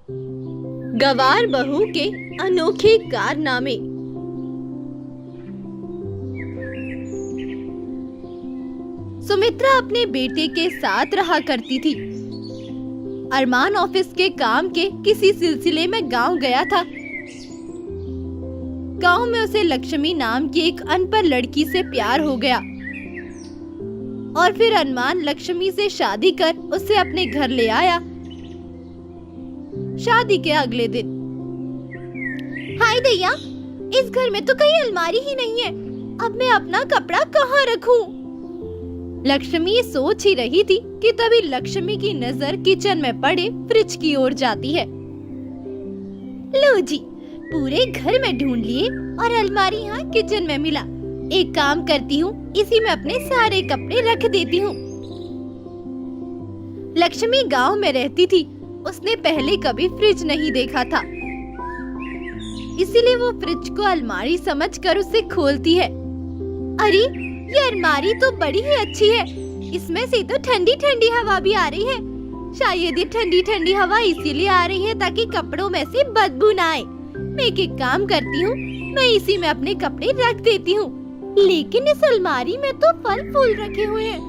गवार बहू के अनोखे कारनामे। सुमित्रा अपने बेटे के साथ रहा करती थी। अरमान ऑफिस के काम के किसी सिलसिले में गांव गया था। गांव में उसे लक्ष्मी नाम की एक अनपढ़ लड़की से प्यार हो गया और फिर अरमान लक्ष्मी से शादी कर उसे अपने घर ले आया। शादी के अगले दिन, हाय दैया, इस घर में तो कहीं अलमारी ही नहीं है। अब मैं अपना कपड़ा कहाँ रखूं? लक्ष्मी सोच ही रही थी कि तभी लक्ष्मी की नजर किचन में पड़े फ्रिज की ओर जाती है। लो जी, पूरे घर में ढूंढ लिए और अलमारी यहाँ किचन में मिला। एक काम करती हूँ, इसी में अपने सारे कपड़े रख देती हूँ। लक्ष्मी गांव में रहती थी। उसने पहले कभी फ्रिज नहीं देखा था, इसीलिए वो फ्रिज को अलमारी समझकर उसे खोलती है। अरे, ये अलमारी तो बड़ी ही अच्छी है। इसमें से तो ठंडी ठंडी हवा भी आ रही है। शायद ये ठंडी ठंडी हवा इसीलिए आ रही है ताकि कपड़ों में से बदबू ना आए। मैं एक काम करती हूँ, मैं इसी में अपने कपड़े रख देती हूँ। लेकिन इस अलमारी में तो फल फूल रखे हुए हैं।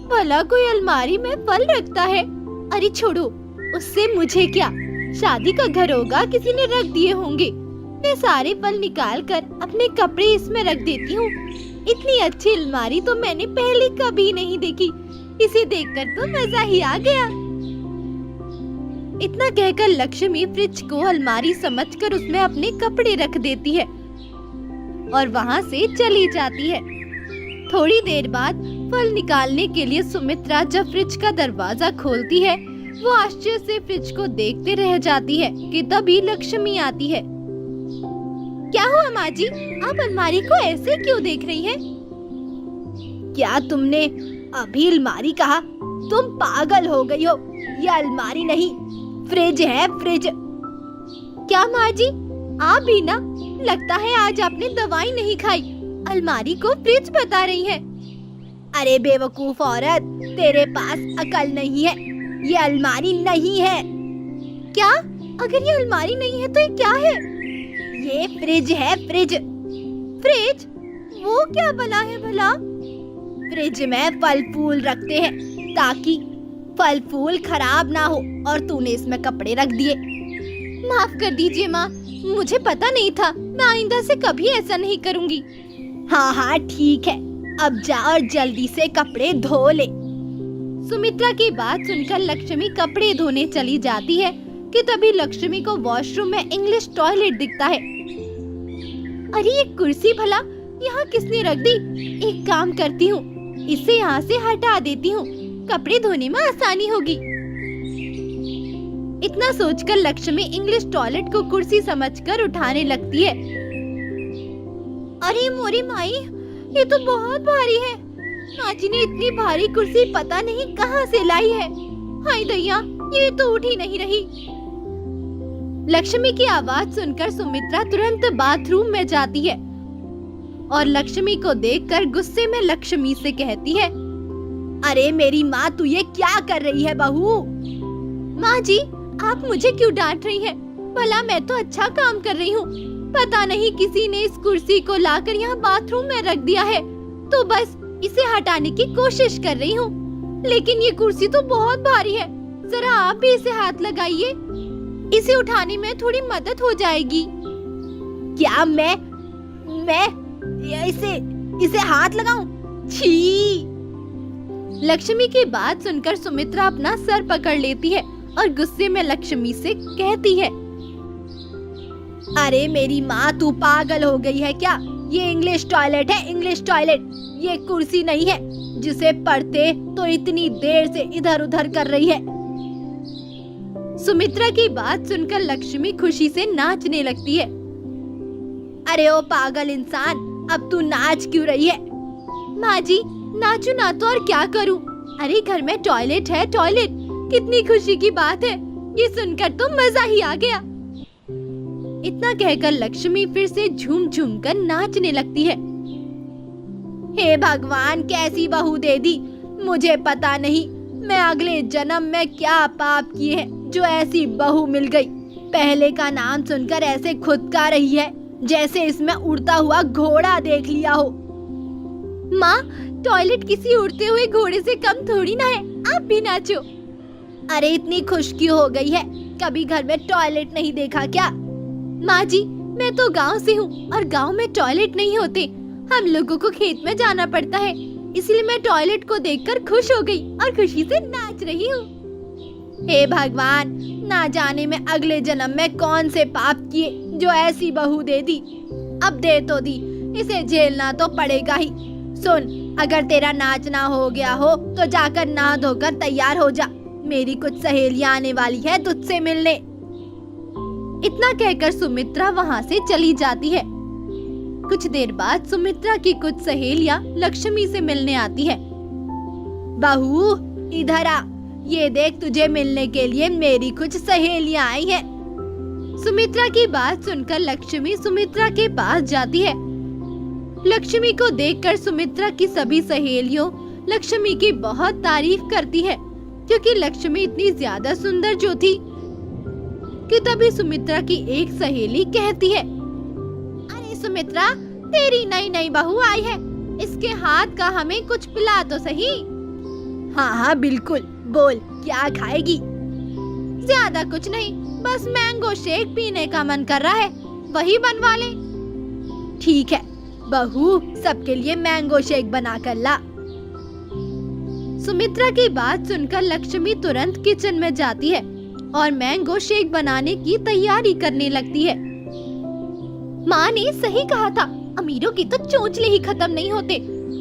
भला कोई अलमारी में फल रखता है? अरे छोड़ो, उससे मुझे क्या। शादी का घर होगा, किसी ने रख दिए होंगे। मैं सारे फल निकाल कर अपने कपड़े इसमें रख देती हूँ। इतनी अच्छी अलमारी तो मैंने पहले कभी नहीं देखी। इसे देखकर तो मजा ही आ गया। इतना कहकर लक्ष्मी फ्रिज को अलमारी समझकर उसमें अपने कपड़े रख देती है और वहाँ से चली जाती है। थोड़ी देर बाद फल निकालने के लिए सुमित्रा जब फ्रिज का दरवाजा खोलती है, वो आश्चर्य से फ्रिज को देखते रह जाती है कि तभी लक्ष्मी आती है। क्या हुआ माँ जी, आप अलमारी को ऐसे क्यों देख रही हैं? क्या तुमने अभी अलमारी कहा? तुम पागल हो गई हो। ये अलमारी नहीं, फ्रिज है, फ्रिज। क्या माँ जी, आप भी ना, लगता है आज आपने दवाई नहीं खाई। अलमारी को फ्रिज बता रही है। अरे बेवकूफ औरत, तेरे पास अकल नहीं है। ये अलमारी नहीं है। क्या? अगर ये अलमारी नहीं है तो ये क्या है? ये फ्रिज है, फ्रिज। फ्रिज? वो क्या बना है भला? फ्रिज में फल फूल रखते हैं ताकि फल फूल खराब ना हो, और तूने इसमें कपड़े रख दिए। माफ कर दीजिए माँ, मुझे पता नहीं था। मैं आइंदा से कभी ऐसा नहीं करूँगी। हाँ हाँ ठीक है, अब जा और जल्दी से कपड़े धो ले। सुमित्रा की बात सुनकर लक्ष्मी कपड़े धोने चली जाती है कि तभी लक्ष्मी को वॉशरूम में इंग्लिश टॉयलेट दिखता है। अरे ये कुर्सी भला यहाँ किसने रख दी? एक काम करती हूँ, इसे यहाँ से हटा देती हूँ, कपड़े धोने में आसानी होगी। इतना सोचकर लक्ष्मी इंग्लिश टॉयलेट को कुर्सी समझकर उठाने लगती है। अरे मोरी माई, ये तो बहुत भारी है। माँ जी ने इतनी भारी कुर्सी पता नहीं कहाँ से लाई है। हाय दैया, ये तो उठ ही नहीं रही। लक्ष्मी की आवाज सुनकर सुमित्रा तुरंत बाथरूम में जाती है और लक्ष्मी को देखकर गुस्से में लक्ष्मी से कहती है, अरे मेरी माँ, तू ये क्या कर रही है बहू? माँ जी, आप मुझे क्यों डांट रही हैं? भला मैं तो अच्छा काम कर रही हूँ। पता नहीं किसी ने इस कुर्सी को लाकर यहाँ बाथरूम में रख दिया है, तो बस इसे हटाने की कोशिश कर रही हूँ। लेकिन ये कुर्सी तो बहुत भारी है, जरा आप भी इसे हाथ लगाइए, इसे उठाने में थोड़ी मदद हो जाएगी। क्या मैं इसे हाथ लगाऊं? छी! लक्ष्मी की बात सुनकर सुमित्रा अपना सर पकड़ लेती है और गुस्से में लक्ष्मी से कहती है, अरे मेरी माँ, तू पागल हो गई है क्या? ये इंग्लिश टॉयलेट है, इंग्लिश टॉयलेट। ये कुर्सी नहीं है जिसे पढ़ते तो इतनी देर से इधर उधर कर रही है। सुमित्रा की बात सुनकर लक्ष्मी खुशी से नाचने लगती है। अरे ओ पागल इंसान, अब तू नाच क्यों रही है? माँ जी, नाचू ना तो और क्या करूँ? अरे घर में टॉयलेट है, टॉयलेट। कितनी खुशी की बात है। ये सुनकर तो मजा ही आ गया। इतना कहकर लक्ष्मी फिर से झूम झूम कर नाचने लगती है। हे भगवान, कैसी बहू दे दी। मुझे पता नहीं मैं अगले जन्म में क्या पाप किए हैं जो ऐसी बहू मिल गई। पहले का नाम सुनकर ऐसे खुदका रही है जैसे इसमें उड़ता हुआ घोड़ा देख लिया हो। माँ, टॉयलेट किसी उड़ते हुए घोड़े से कम थोड़ी ना है, आप भी नाचो। अरे इतनी खुश क्यों हो गई है, कभी घर में टॉयलेट नहीं देखा क्या? माँ जी, मैं तो गांव से हूँ और गांव में टॉयलेट नहीं होते, हम लोगों को खेत में जाना पड़ता है, इसलिए मैं टॉयलेट को देखकर खुश हो गई और खुशी से नाच रही हूँ। हे भगवान, ना जाने में अगले जन्म में कौन से पाप किए जो ऐसी बहू दे दी। अब दे तो दी, इसे झेलना तो पड़ेगा ही। सुन, अगर तेरा नाचना हो गया हो तो जाकर नहा धोकर तैयार हो जा, मेरी कुछ सहेलियां आने वाली है तुझसे मिलने। इतना कहकर सुमित्रा वहाँ से चली जाती है। कुछ देर बाद सुमित्रा की कुछ सहेलियां लक्ष्मी से मिलने आती है। बहू इधर आ, ये देख तुझे मिलने के लिए मेरी कुछ सहेलियां आई हैं। सुमित्रा की बात सुनकर लक्ष्मी सुमित्रा के पास जाती है। लक्ष्मी को देखकर सुमित्रा की सभी सहेलियों लक्ष्मी की बहुत तारीफ करती है, क्योंकि लक्ष्मी इतनी ज्यादा सुंदर जो थी कि तभी सुमित्रा की एक सहेली कहती है, अरे सुमित्रा, तेरी नई नई बहू आई है, इसके हाथ का हमें कुछ पिला तो सही। हाँ हाँ बिल्कुल, बोल क्या खाएगी? ज्यादा कुछ नहीं, बस मैंगो शेक पीने का मन कर रहा है, वही बनवा ले। ठीक है बहू, सबके लिए मैंगो शेक बना कर ला। सुमित्रा की बात सुनकर लक्ष्मी तुरंत किचन में जाती है और मैंगो शेक बनाने की तैयारी करने लगती है। माँ ने सही कहा था, अमीरों की तो चोंचले ही खत्म नहीं होते।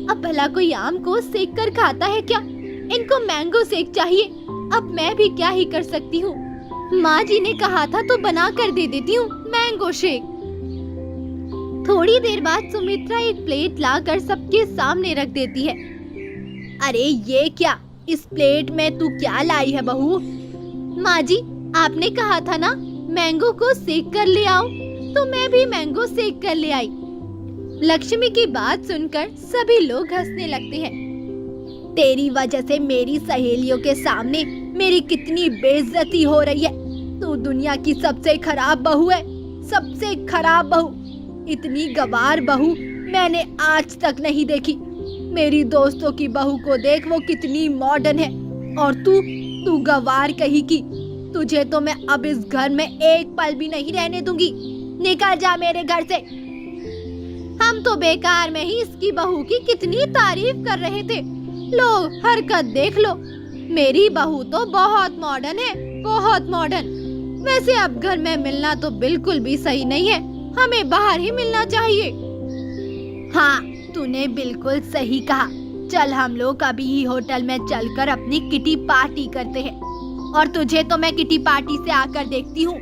अब भला कोई आम को सेक कर खाता है क्या? इनको मैंगो शेक चाहिए, अब मैं भी क्या ही कर सकती हूँ। माँ जी ने कहा था तो बना कर दे देती हूँ मैंगो शेक। थोड़ी देर बाद सुमित्रा एक प्लेट लाकर सबके सामने रख देती है। अरे ये क्या, इस प्लेट में तू क्या लाई है बहू? माँ जी, आपने कहा था ना मैंगो को सेक कर ले आओ, तो मैं भी मैंगो सेक कर ले आई। लक्ष्मी की बात सुनकर सभी लोग हंसने लगते हैं। तेरी वजह से मेरी सहेलियों के सामने मेरी कितनी बेइज्जती हो रही है। तू दुनिया की सबसे खराब बहू है, सबसे खराब बहू। इतनी गवार बहू मैंने आज तक नहीं देखी। मेरी दोस्तों की बहू को देख, वो कितनी मॉडर्न है, और तू गवार कहीं की। तुझे तो मैं अब इस घर में एक पल भी नहीं रहने दूंगी। निकल जा मेरे घर से। हम तो बेकार में ही इसकी बहू की कितनी तारीफ कर रहे थे, लो हरकत देख लो। मेरी बहू तो बहुत मॉडर्न है, बहुत मॉडर्न। वैसे अब घर में मिलना तो बिल्कुल भी सही नहीं है, हमें बाहर ही मिलना चाहिए। हाँ, तूने बिल्कुल सही कहा। चल हम लोग अभी ही होटल में चलकर अपनी किटी पार्टी करते हैं, और तुझे तो मैं किटी पार्टी से आकर देखती हूँ।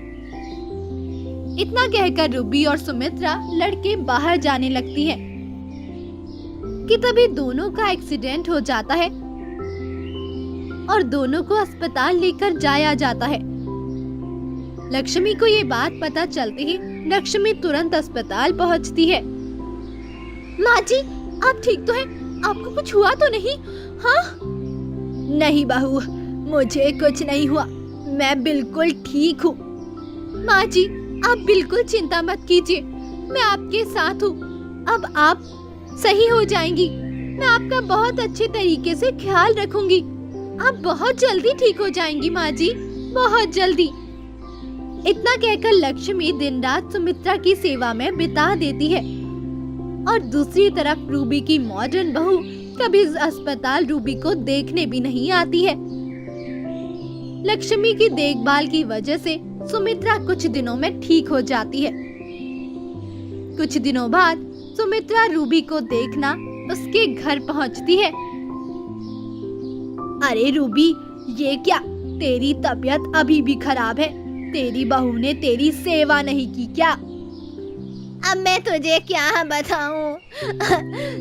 इतना कहकर रूबी और सुमित्रा लड़के बाहर जाने लगती हैं कि तभी दोनों का एक्सीडेंट हो जाता है और दोनों को अस्पताल लेकर जाया जाता है। लक्ष्मी को ये बात पता चलते ही लक्ष्मी तुरंत अस्पताल पहुंचती है। माँ जी, आप ठीक तो हैं? आपको कुछ हुआ तो नहीं? हाँ? नहीं बहू, मुझे कुछ नहीं हुआ, मैं बिल्कुल ठीक हूँ। माँ जी, आप बिल्कुल चिंता मत कीजिए, मैं आपके साथ हूँ। अब आप सही हो जाएंगी, मैं आपका बहुत अच्छे तरीके से ख्याल रखूंगी। आप बहुत जल्दी ठीक हो जाएंगी माँ जी, बहुत जल्दी। इतना कहकर लक्ष्मी दिन रात सुमित्रा की सेवा में बिता देती है, और दूसरी तरफ रूबी की मॉडर्न बहू कभी अस्पताल रूबी को देखने भी नहीं आती है। लक्ष्मी की देखभाल की वजह से सुमित्रा कुछ दिनों में ठीक हो जाती है। कुछ दिनों बाद सुमित्रा रूबी को देखना उसके घर पहुंचती है। अरे रूबी, ये क्या, तेरी तबीयत अभी भी खराब है? तेरी बहू ने तेरी सेवा नहीं की क्या? अब मैं तुझे क्या बताऊं?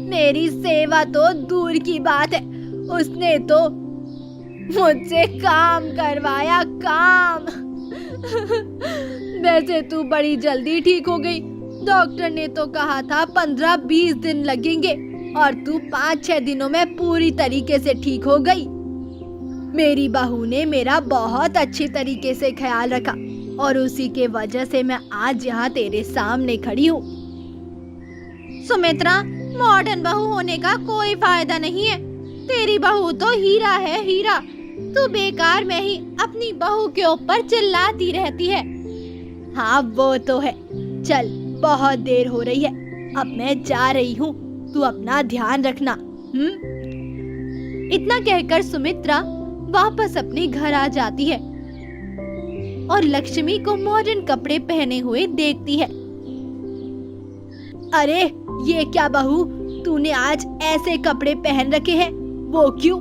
मेरी सेवा तो दूर की बात है, उसने तो मुझसे काम करवाया, काम। वैसे तू बड़ी जल्दी ठीक हो गई, डॉक्टर ने तो कहा था 15-20 दिन लगेंगे, और तू 5-6 दिनों में पूरी तरीके से ठीक हो गई। मेरी बहू ने मेरा बहुत अच्छे तरीके से ख्याल रखा, और उसी के वजह से मैं आज यहाँ तेरे सामने खड़ी हूँ। सुमित्रा, मॉडर्न बहू होने का कोई फायदा नहीं है। तेरी बहू तो हीरा है, हीरा। तू बेकार में ही अपनी बहू के ऊपर चिल्लाती रहती है। हाँ वो तो है। चल, बहुत देर हो रही है, अब मैं जा रही हूँ, तू अपना ध्यान रखना। इतना कहकर सुमित्रा वापस अपने घर आ जाती है और लक्ष्मी को मॉडर्न कपड़े पहने हुए देखती है। अरे ये क्या बहू, तूने आज ऐसे कपड़े पहन रखे हैं, वो क्यों?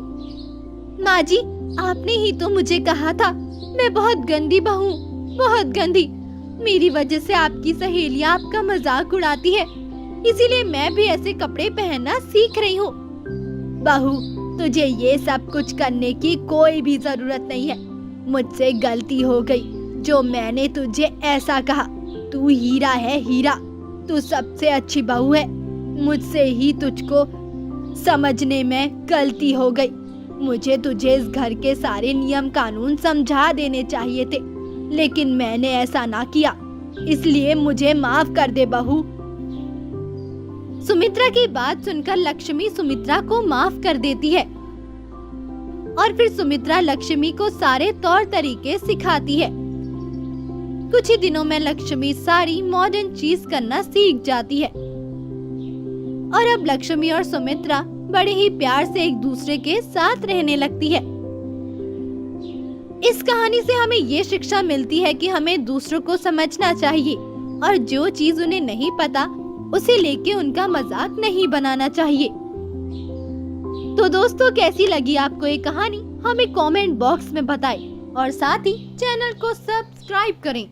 माँ जी, आपने ही तो मुझे कहा था मैं बहुत गंदी बहू, बहुत गंदी। मेरी वजह से आपकी सहेलियाँ आपका मजाक उड़ाती है, इसीलिए मैं भी ऐसे कपड़े पहनना सीख रही हूँ। बहू, तुझे ये सब कुछ करने की कोई भी जरूरत नहीं है। मुझसे गलती हो गई जो मैंने तुझे ऐसा कहा। तू हीरा है, हीरा। तू सबसे अच्छी बहू है। मुझसे ही तुझको समझने में गलती हो गई। मुझे तुझे इस घर के सारे नियम कानून समझा देने चाहिए थे, लेकिन मैंने ऐसा ना किया, इसलिए मुझे माफ कर दे बहू। सुमित्रा की बात सुनकर लक्ष्मी सुमित्रा को माफ कर देती है और फिर सुमित्रा लक्ष्मी को सारे तौर तरीके सिखाती है। कुछ ही दिनों में लक्ष्मी सारी मॉडर्न चीज करना सीख जाती है और अब लक्ष्मी और सुमित्रा बड़े ही प्यार से एक दूसरे के साथ रहने लगती है। इस कहानी से हमें ये शिक्षा मिलती है कि हमें दूसरों को समझना चाहिए और जो चीज उन्हें नहीं पता उसे लेके उनका मजाक नहीं बनाना चाहिए। तो दोस्तों, कैसी लगी आपको ये कहानी, हमें कमेंट बॉक्स में बताएं और साथ ही चैनल को सब्सक्राइब करें।